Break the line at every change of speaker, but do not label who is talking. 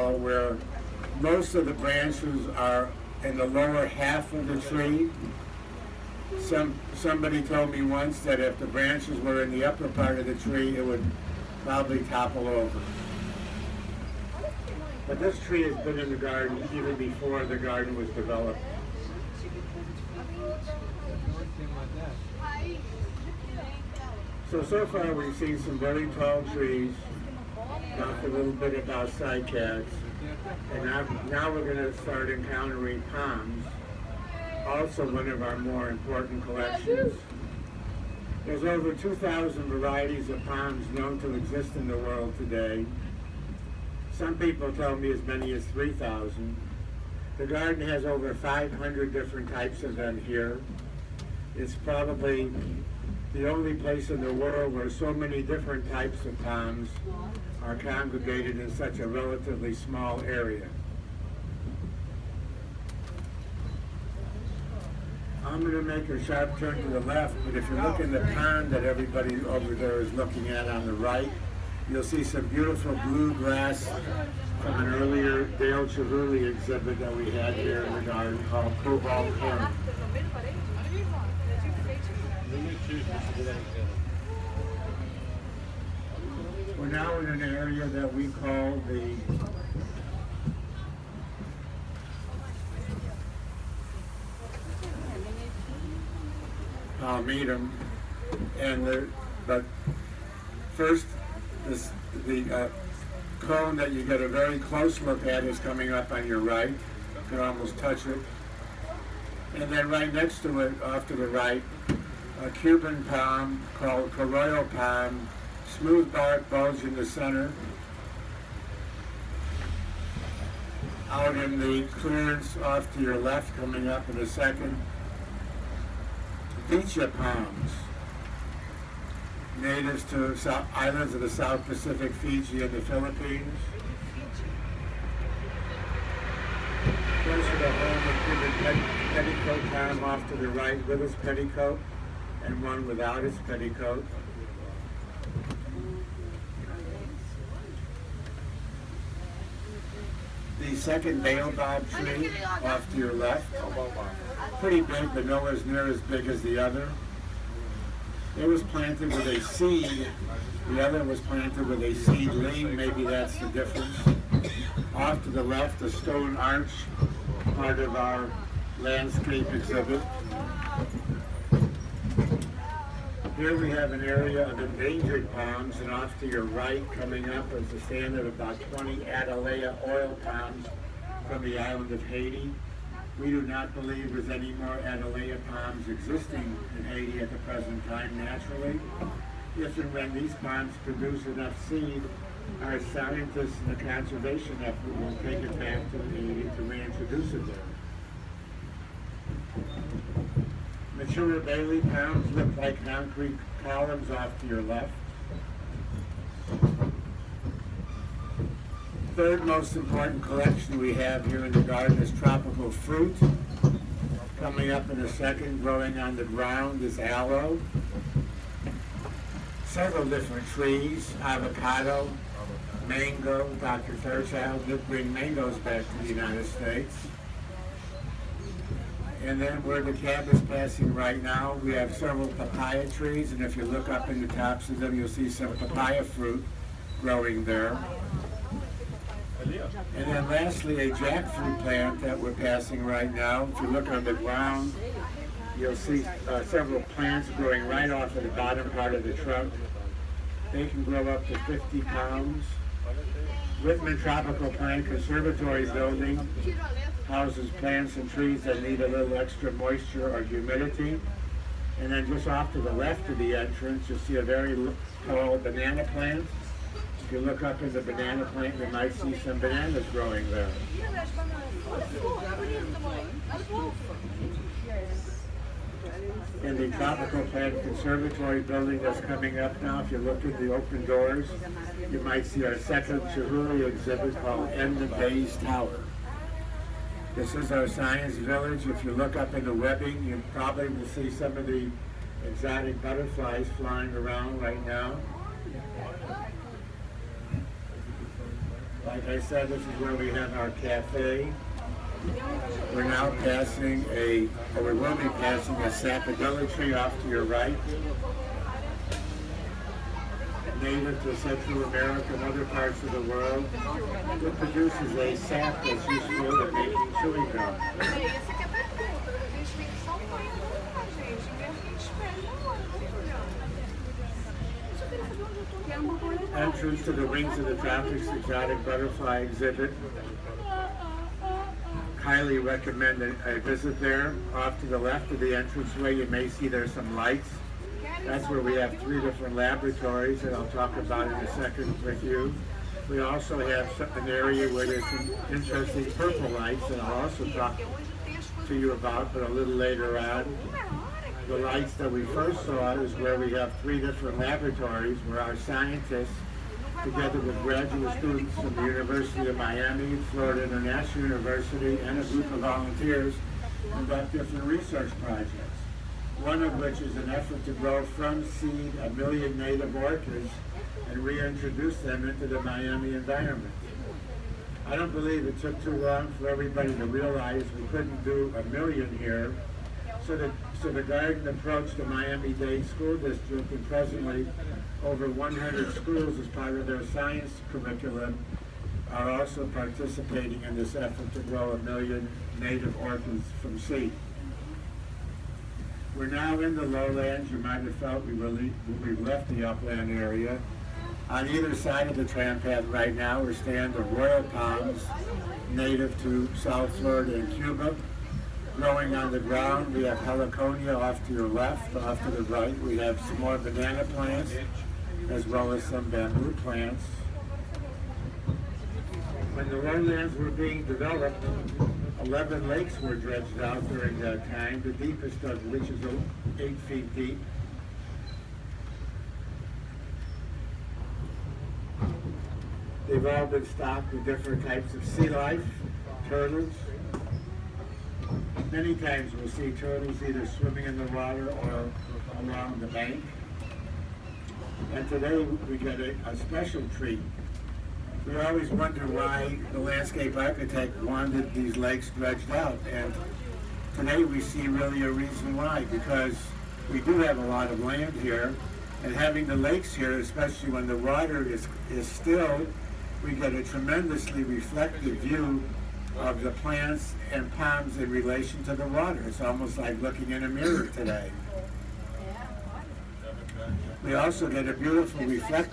wall where most of the branches are in the lower half of the tree. Somebody told me once that if the branches were in the upper part of the tree, it would probably topple over. But this tree has been in the garden even before the garden was developed. So far we've seen some very tall trees, talked a little bit about cycads, and now we're going to start encountering palms, also one of our more important collections. There's over 2,000 varieties of palms known to exist in the world today. Some people tell me as many as 3,000. The garden has over 500 different types of them here. It's probably the only place in the world where so many different types of palms are congregated in such a relatively small area. I'm going to make a sharp turn to the left, but if you look in the pond that everybody over there is looking at on the right, you'll see some beautiful blue grass from an earlier Dale Chihuly exhibit that we had here in the garden called Cobalt Corn. We're now in an area that we call the Palmedum, but first the cone that you get a very close look at is coming up on your right. You can almost touch it. And then right next to it, off to the right, a Cuban palm called Coroyo palm, smooth bark bulge in the center. Out in the clearance off to your left, coming up in a second, Vicha palms, natives to islands of the South Pacific, Fiji, and the Philippines. Closer to home, a Cuban petticoat palm off to the right with its petticoat, and one without its petticoat. The second baobab tree off to your left, pretty big, but nowhere near as big as the other. It was planted with a seed. The other was planted with a seedling. Maybe that's the difference. Off to the left, the stone arch, part of our landscape exhibit. Here we have an area of endangered palms, and off to your right, coming up, is a stand of about 20 Atalaya oil palms from the island of Haiti. We do not believe there's any more Atalaya palms existing in Haiti at the present time naturally. If and when these palms produce enough seed, our scientists and the conservation effort will take it back to Haiti to reintroduce it there. Mature Bailey palms look like concrete columns off to your left. Third most important collection we have here in the garden is tropical fruit. Coming up in a second, growing on the ground, is aloe. Several different trees, avocado, mango. Dr. Fairchild did bring mangoes back to the United States. And then where the cab is passing right now, we have several papaya trees, and if you look up in the tops of them, you'll see some papaya fruit growing there. And then lastly, a jackfruit plant that we're passing right now. If you look on the ground, you'll see several plants growing right off of the bottom part of the trunk. They can grow up to 50 pounds. Whitman Tropical Plant Conservatory building houses plants and trees that need a little extra moisture or humidity. And then just off to the left of the entrance, you'll see a very tall banana plant. If you look up in the banana plant, you might see some bananas growing there. In the Tropical Plant Conservatory building that's coming up now, if you look at the open doors, you might see our second Chihuly exhibit called End of Days Tower. This is our science village. If you look up in the webbing, you probably will see some of the exotic butterflies flying around right now. Like I said, this is where we have our cafe. We're now passing or we will be passing a sapodilla tree off to your right. Native to Central America and other parts of the world. It produces a sap that's useful in making chewing gum. Entrance to the Wings of the Tropics exotic butterfly exhibit. Highly recommend a visit there. Off to the left of the entranceway, you may see there's some lights. That's where we have 3 different laboratories that I'll talk about in a second with you. We also have an area where there's some interesting purple lights that I'll also talk to you about, but a little later on. The lights that we first saw is where we have 3 different laboratories where our scientists, together with graduate students from the University of Miami, Florida International University, and a group of volunteers, conduct different research projects. One of which is an effort to grow from seed 1 million native orchids and reintroduce them into the Miami environment. I don't believe it took too long for everybody to realize we couldn't do 1 million here. So the garden approached the Miami-Dade School District, and presently over 100 schools, as part of their science curriculum, are also participating in this effort to grow 1 million native orchids from seed. We're now in the lowlands. You might have felt we've left the upland area. On either side of the tram path right now are stand the royal palms, native to South Florida and Cuba. Growing on the ground, we have heliconia off to your left. Off to the right, we have some more banana plants, as well as some bamboo plants. When the lowlands were being developed, 11 lakes were dredged out during that time, the deepest of which is 8 feet deep. They've all been stocked with different types of sea life, turtles. Many times we'll see turtles either swimming in the water or along the bank. And today we get a special treat. We always wonder why the landscape architect wanted these lakes dredged out. And today we see really a reason why, because we do have a lot of land here, and having the lakes here, especially when the water is still, we get a tremendously reflective view of the plants and palms in relation to the water. It's almost like looking in a mirror today. We also get a beautiful reflective